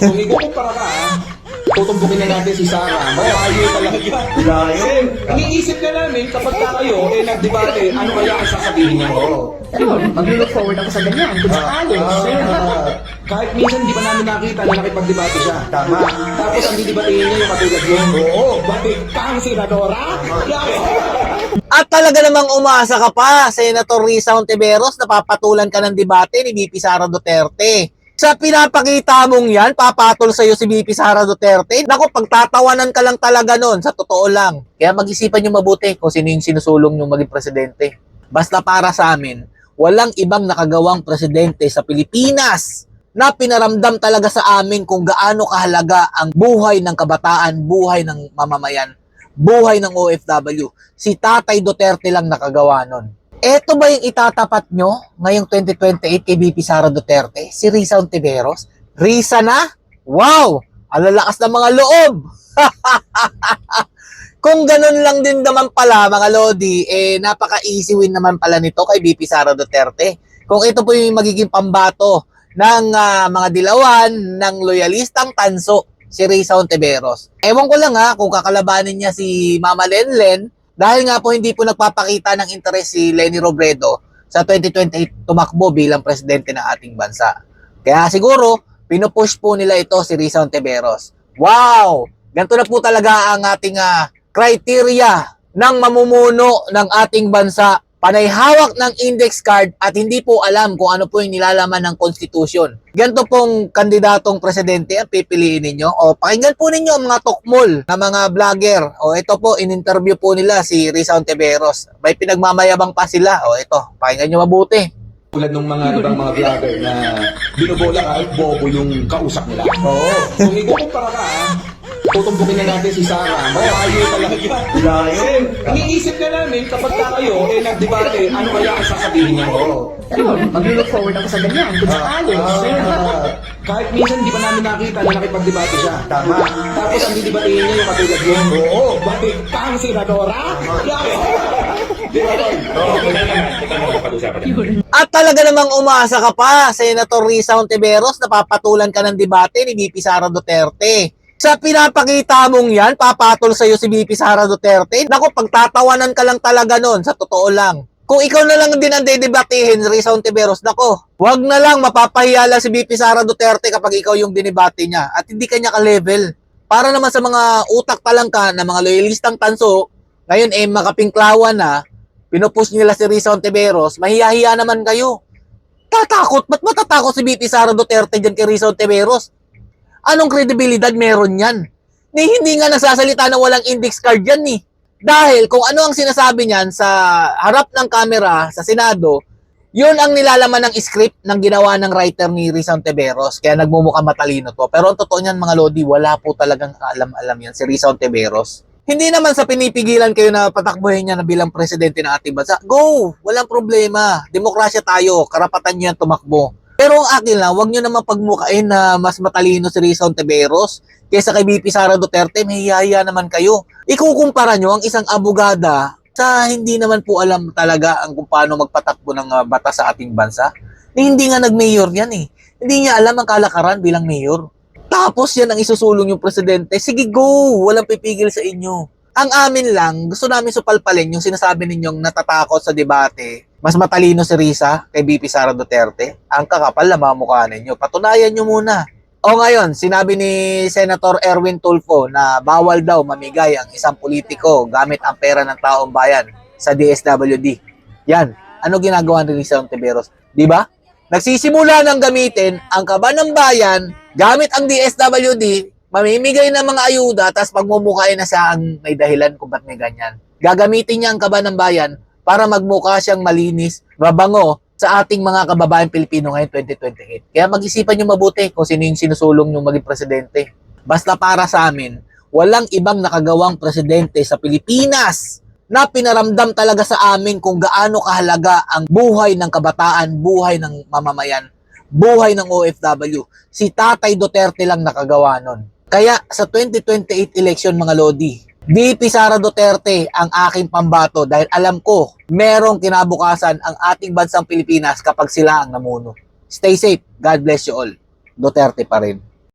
Kung ikukumpara ka, tutumbukin na natin si Sarah. Malayo talaga yan. Layo. Iniisip na namin kapag kayo nagdebate, ano kaya ang sasabihin niya? Ayun, mag-look forward ako sa ganyan. Kung sakali. Kahit minsan di pa namin nakita na nakipagdebate siya. Tama. Tapos ang didebatehin niya yung katulad yun. Oo. Bakit kang senadora? At talaga namang umasa ka pa, Senator Risa Hontiveros, napapatulan ka ng debate ni VP Sara Duterte. Sa pinapakita mong yan, papatol sa'yo si VP Sara Duterte. Naku, pagtatawanan ka lang talaga nun, sa totoo lang. Kaya mag-isipan nyo mabuti kung sino yung sinusulong nyo maging presidente. Basta para sa amin, walang ibang nakagawang presidente sa Pilipinas na pinaramdam talaga sa amin kung gaano kahalaga ang buhay ng kabataan, buhay ng mamamayan, buhay ng OFW. Si Tatay Duterte lang nakagawa nun. Eto ba yung itatapat nyo ngayong 2028 kay VP Sara Duterte? Si Risa Hontiveros? Risa na? Wow! Alalakas ng mga loob! Kung ganun lang din naman pala, mga Lodi, napaka-easy win naman pala nito kay VP Sara Duterte. Kung ito po yung magiging pambato ng mga dilawan, ng loyalistang tanso, si Risa Hontiveros. Ewan ko lang kung kakalabanin niya si Mama Lenlen, dahil nga po hindi po nagpapakita ng interes si Leni Robredo sa 2028 tumakbo bilang presidente ng ating bansa. Kaya siguro, pinupush po nila ito si Risa Hontiveros. Wow! Ganito na po talaga ang ating criteria ng mamumuno ng ating bansa. Panay hawak ng index card at hindi po alam kung ano po yung nilalaman ng konstitusyon. Ganito pong kandidatong presidente ang pipiliin ninyo. O pakinggan po ninyo ang mga tokmol na mga vlogger. O ito po, in-interview po nila si Risa Hontiveros. May pinagmamayabang pa sila. O ito, pakinggan nyo mabuti. Tulad ng mga ibang mga vlogger na binubola ka at bobo yung kausap nila. Oo. Kung ikukumpara ka, tutumbukin na natin si Sarah. Malayo talaga yan. Layo. Iniisip na namin kapag kayo nagdebate, ano kaya ang sasabihin niya? Ayun, mag-look forward ako sa ganyan. Kung sakali. Kahit minsan di pa namin nakita na nakipagdebate siya. Tama. Tapos ang didebatehin niya yung katulad yun. Oo. Bakit kang senadora? At talaga namang umasa ka pa, Senator Risa Hontiveros, napapatulan ka ng debate ni VP Sara Duterte. Sa pinapakita mong yan, papatol sa'yo si VP Sara Duterte. Naku, pagtatawanan ka lang talaga nun, sa totoo lang. Kung ikaw na lang din ang dedebatehin, Risa Hontiveros, nako, wag na lang mapapahiya lang si VP Sara Duterte kapag ikaw yung dinebate niya at hindi kanya ka-level. Para naman sa mga utak talangka na mga loyalistang tanso, ngayon makapinklawan na, pinupush nila si Risa Hontiveros, mahiya-hiya naman kayo. Tatakot? Ba't matatakot si VP Sara Duterte dyan kay Risa Hontiveros? Anong kredibilidad meron yan? Hindi nga nasasalita na walang index card yan Dahil kung ano ang sinasabi niyan sa harap ng kamera sa Senado, yun ang nilalaman ng script ng ginawa ng writer ni Risa Hontiveros. Kaya nagmumukha matalino to. Pero ang totoo niyan mga Lodi, wala po talagang alam-alam yan si Risa Hontiveros. Hindi naman sa pinipigilan kayo na patakbuhin niya na bilang presidente ng ating bansa. Go! Walang problema. Demokrasya tayo. Karapatan niyo yan tumakbo. Pero ang akin lang, huwag nyo naman pagmukain na mas matalino si Risa Hontiveros kaysa kay VP Sara Duterte, may hiyaya naman kayo. Ikukumpara nyo ang isang abogada sa hindi naman po alam talaga ang kung paano magpatakbo ng batas sa ating bansa. Hindi nga nag-mayor yan Hindi niya alam ang kalakaran bilang mayor. Tapos yan ang isusulong yung presidente. Sige, go! Walang pipigil sa inyo. Ang amin lang, gusto namin supalpalin yung sinasabi ninyong natatakot sa debate. Mas matalino si Risa kay VP Sara Duterte. Ang kakapal na mamukha ninyo. Patunayan nyo muna. O ngayon, sinabi ni Senator Erwin Tulfo na bawal daw mamigay ang isang politiko gamit ang pera ng taong bayan sa DSWD. Yan. Ano ginagawa ni Risa Hontiveros? Diba? Nagsisimula ng gamitin ang kaba ng bayan gamit ang DSWD, mamimigay ng mga ayuda, tapos pagmumukhain na siya ang may dahilan kung ba't may ganyan. Gagamitin niya ang kaba ng bayan para magmukha siyang malinis, mabango sa ating mga kababayan Pilipino ngayon 2028. Kaya mag-isipan nyo mabuti kung sino yung sinusulong nyo maging presidente. Basta para sa amin, walang ibang nakagawang presidente sa Pilipinas na pinaramdam talaga sa amin kung gaano kahalaga ang buhay ng kabataan, buhay ng mamamayan, buhay ng OFW. Si Tatay Duterte lang nakagawa nun. Kaya sa 2028 election mga Lodi, VP Sara Duterte ang aking pambato dahil alam ko merong kinabukasan ang ating bansang Pilipinas kapag sila ang namuno. Stay safe. God bless you all. Duterte pa rin.